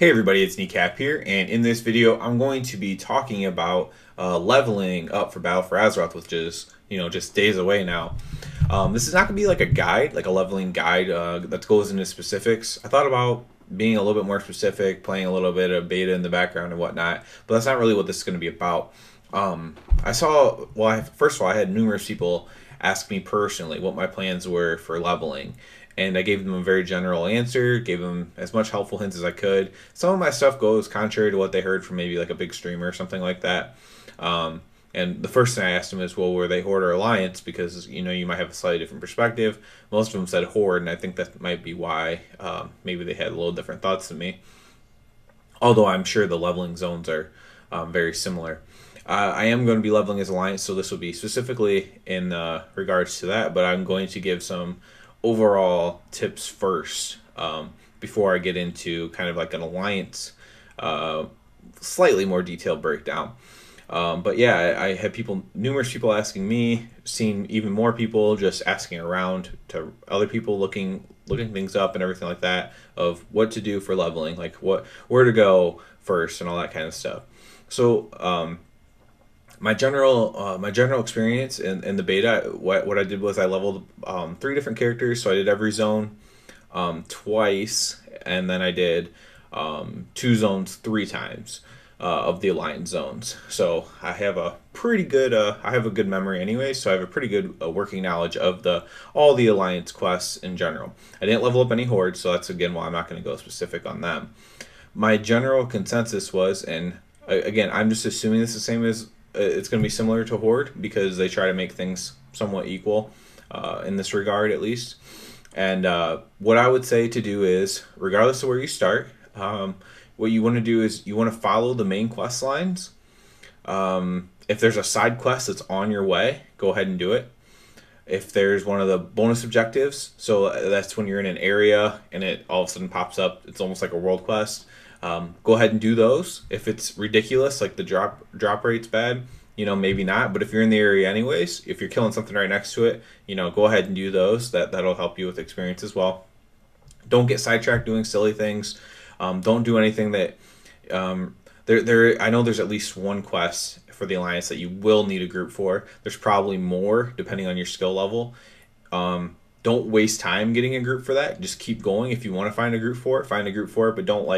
Hey everybody, it's Kneecap here, and in this video I'm going to be talking about leveling up for Battle for Azeroth, which is, just days away now. This is not going to be like a guide, like a leveling guide that goes into specifics. I thought about being a little bit more specific, playing a little bit of beta in the background and whatnot, but that's not really what this is going to be about. First of all, I had numerous people ask me personally what my plans were for leveling, and I gave them a very general answer, gave them as much helpful hints as I could. Some of my stuff goes contrary to what they heard from maybe like a big streamer or something like that. And the first thing I asked them is, well, were they Horde or Alliance? Because, you might have a slightly different perspective. Most of them said Horde, and I think that might be why maybe they had a little different thoughts than me. Although I'm sure the leveling zones are very similar. I am going to be leveling as Alliance, so this will be specifically in regards to that, but I'm going to give some overall tips first before I get into kind of like an Alliance slightly more detailed breakdown. But yeah, I had numerous people asking me, seen even more people just asking around to other people looking things up and everything like that of what to do for leveling, like where to go first and all that kind of stuff. So my general experience in the beta, what I did was I leveled 3 different characters. So I did every zone twice, and then I did 2 zones 3 times of the Alliance zones. So I have a pretty good I have a good memory anyway. So I have a pretty good working knowledge of all the Alliance quests in general. I didn't level up any Horde, so that's again why I'm not going to go specific on them. My general consensus was, and again, I'm just assuming it's the same as it's going to be similar to Horde because they try to make things somewhat equal in this regard, at least. And what I would say to do is, regardless of where you start, what you want to do is you want to follow the main quest lines. If there's a side quest that's on your way, go ahead and do it. If there's one of the bonus objectives, so that's when you're in an area and it all of a sudden pops up, it's almost like a world quest. Go ahead and do those. If it's ridiculous, like the drop rate's bad, maybe not. But if you're in the area anyways, if you're killing something right next to it, go ahead and do those. That'll help you with experience as well. Don't get sidetracked doing silly things. Don't do anything that I know there's at least one quest for the Alliance that you will need a group for. There's probably more depending on your skill level. Don't waste time getting a group for that. Just keep going. If you want to find a group for it, find a group for it, but don't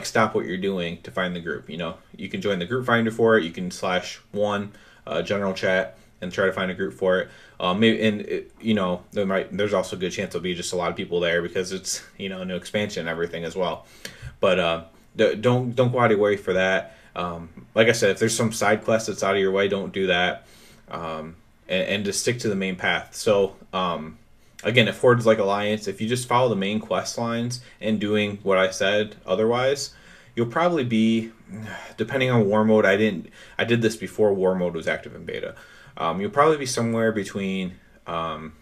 stop what you're doing to find the group. You can join the group finder for it. You can /1 general chat and try to find a group for it. There's also a good chance there'll be just a lot of people there because it's a new expansion and everything as well. But don't go out of your way for that. Like I said, if there's some side quest that's out of your way, don't do that. And just stick to the main path. So again, if Horde's like Alliance, if you just follow the main quest lines and doing what I said otherwise, you'll probably be, depending on war mode, I did this before war mode was active in beta. You'll probably be somewhere between 1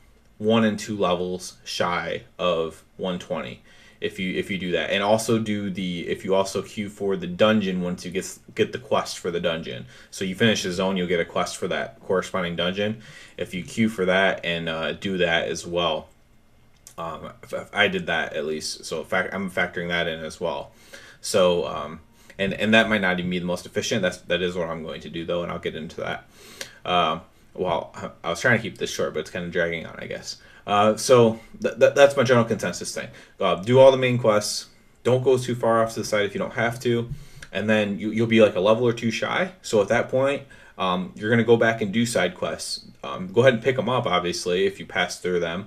and 2 levels shy of 120 if you do that. And also if you also queue for the dungeon once you get the quest for the dungeon. So you finish the zone, you'll get a quest for that corresponding dungeon. If you queue for that and do that as well. I did that at least. So in fact, I'm factoring that in as well. So and that might not even be the most efficient. That is what I'm going to do though, and I'll get into that. I was trying to keep this short, but it's kind of dragging on, I guess. So that's my general consensus thing. Do all the main quests. Don't go too far off to the side if you don't have to. And then you'll be like a level or 2 shy. So at that point, you're going to go back and do side quests. Go ahead and pick them up, obviously, if you pass through them,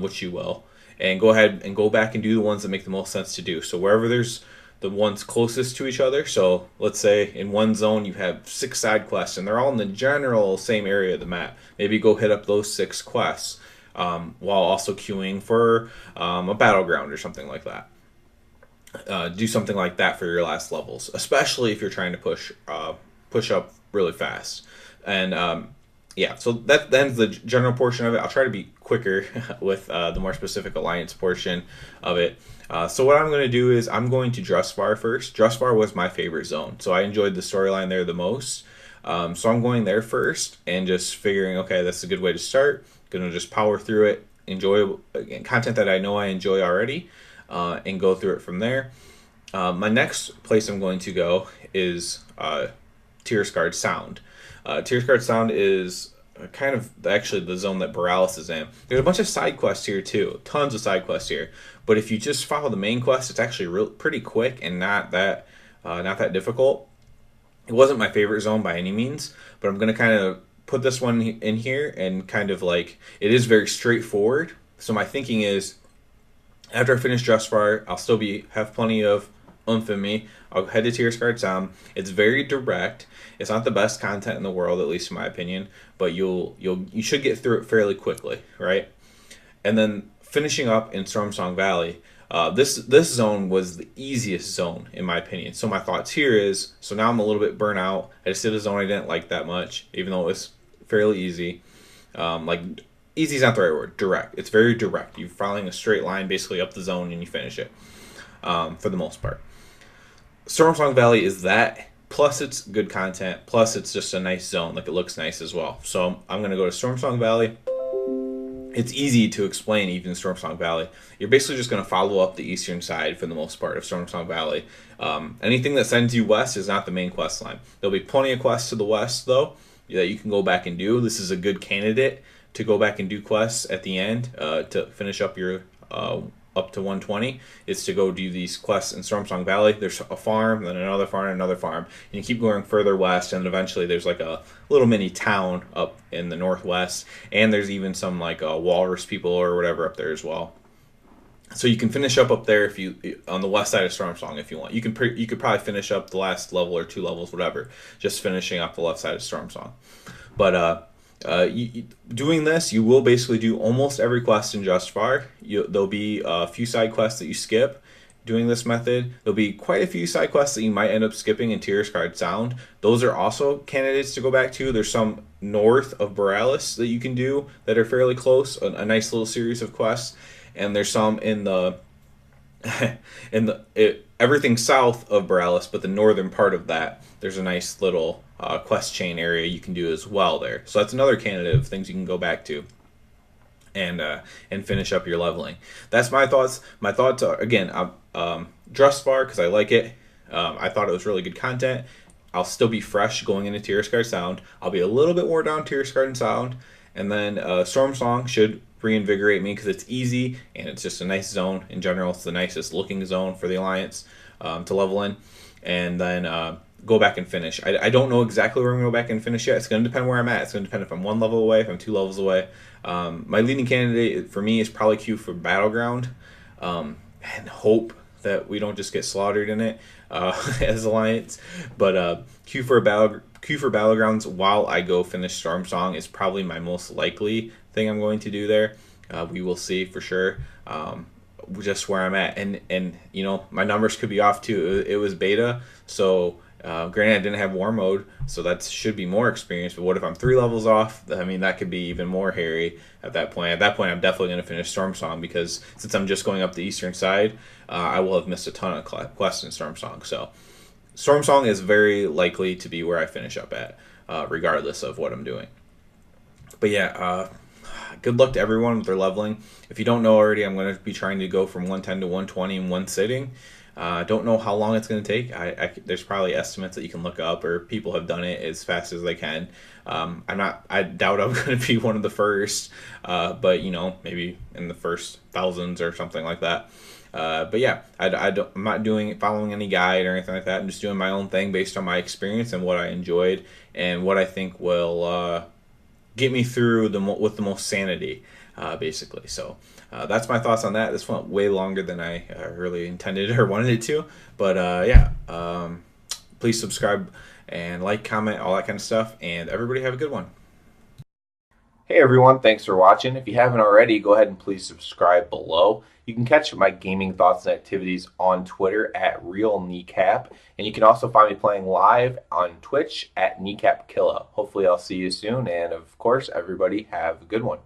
which you will. And go ahead and go back and do the ones that make the most sense to do. So wherever there's the ones closest to each other. So let's say in one zone you have 6 side quests and they're all in the general same area of the map. Maybe go hit up those 6 quests while also queuing for a battleground or something like that. Do something like that for your last levels, especially if you're trying to push up really fast. And yeah, so that ends the general portion of it. I'll try to be quicker with the more specific Alliance portion of it. So what I'm going to do is I'm going to Drustvar first. Drustvar was my favorite zone, so I enjoyed the storyline there the most. So I'm going there first and just figuring, okay, that's a good way to start. Going to just power through it, enjoy content that I know I enjoy already, and go through it from there. My next place I'm going to go is Tierscard Sound. Tierscard Sound is kind of actually the zone that Borealis is in. There's a bunch of side quests here too, tons of side quests here. But if you just follow the main quest, it's actually pretty quick and not that difficult. It wasn't my favorite zone by any means, but I'm gonna kind of put this one in here and kind of like it is very straightforward. So my thinking is after I finish Justfar, I'll still be have plenty of oomph in me. I'll head to Tierscard Sound. It's very direct. It's not the best content in the world, at least in my opinion, but you should get through it fairly quickly, right? And then finishing up in Stormsong Valley. This zone was the easiest zone in my opinion. So my thoughts here is so now I'm a little bit burnt out. I just did a zone I didn't like that much, even though it was fairly easy. Like easy is not the right word. Direct. It's very direct. You're following a straight line basically up the zone and you finish it for the most part. Stormsong Valley is that. Plus it's good content. Plus it's just a nice zone. Like it looks nice as well. So I'm gonna go to Stormsong Valley. It's easy to explain even Stormsong Valley. You're basically just going to follow up the eastern side for the most part of Stormsong Valley. Anything that sends you west is not the main quest line. There'll be plenty of quests to the west, though, that you can go back and do. This is a good candidate to go back and do quests at the end to finish up your up to 120 is to go do these quests in Stormsong Valley. There's a farm, then another farm, another farm, and you keep going further west, and eventually there's like a little mini town up in the northwest, and there's even some like walrus people or whatever up there as well. So you can finish up there if you on the west side of Stormsong if you want. You could probably finish up the last level or 2 levels, whatever, just finishing up the left side of Stormsong. But doing this, you will basically do almost every quest in Justfar. There'll be a few side quests that you skip doing this method. There'll be quite a few side quests that you might end up skipping in Tierscard Sound. Those are also candidates to go back to. There's some north of Borealis that you can do that are fairly close, a nice little series of quests. And there's some in the everything south of Borealis, but the northern part of that, there's a nice little quest chain area you can do as well there. So that's another candidate of things you can go back to and finish up your leveling. That's my thoughts. My thoughts are again, Drustvar because I like it. I thought it was really good content. I'll still be fresh going into Tierscard Sound. I'll be a little bit more down Tierscard Sound, and then Stormsong should reinvigorate me because it's easy and it's just a nice zone in general. It's the nicest looking zone for the Alliance to level in, and then go back and finish. I don't know exactly where I'm going to go back and finish yet. It's going to depend where I'm at. It's going to depend if I'm 1 level away, if I'm 2 levels away. My leading candidate for me is probably Q for Battleground, and hope that we don't just get slaughtered in it as Alliance. But Q for Battlegrounds while I go finish Stormsong is probably my most likely thing I'm going to do there. We will see for sure. Just where I'm at, and you know my numbers could be off too. It was beta, so granted I didn't have war mode, so that should be more experience. But what if I'm 3 levels off? I mean that could be even more hairy at that point. At that point, I'm definitely going to finish Stormsong because since I'm just going up the eastern side, I will have missed a ton of quests in Stormsong. So Stormsong is very likely to be where I finish up at, regardless of what I'm doing. But yeah. Good luck to everyone with their leveling. If you don't know already, I'm going to be trying to go from 110 to 120 in one sitting. Don't know how long it's going to take. There's probably estimates that you can look up, or people have done it as fast as they can. I doubt I'm going to be one of the first, but you know, maybe in the first thousands or something like that. But yeah, I'm not following any guide or anything like that. I'm just doing my own thing based on my experience and what I enjoyed and what I think will get me through with the most sanity, basically. So that's my thoughts on that. This went way longer than I really intended or wanted it to. But yeah, please subscribe and like, comment, all that kind of stuff. And everybody have a good one. Hey everyone, thanks for watching. If you haven't already, go ahead and please subscribe below. You can catch my gaming thoughts and activities on Twitter at RealKneecap, and you can also find me playing live on Twitch at KneecapKilla. Hopefully I'll see you soon, and of course, everybody have a good one.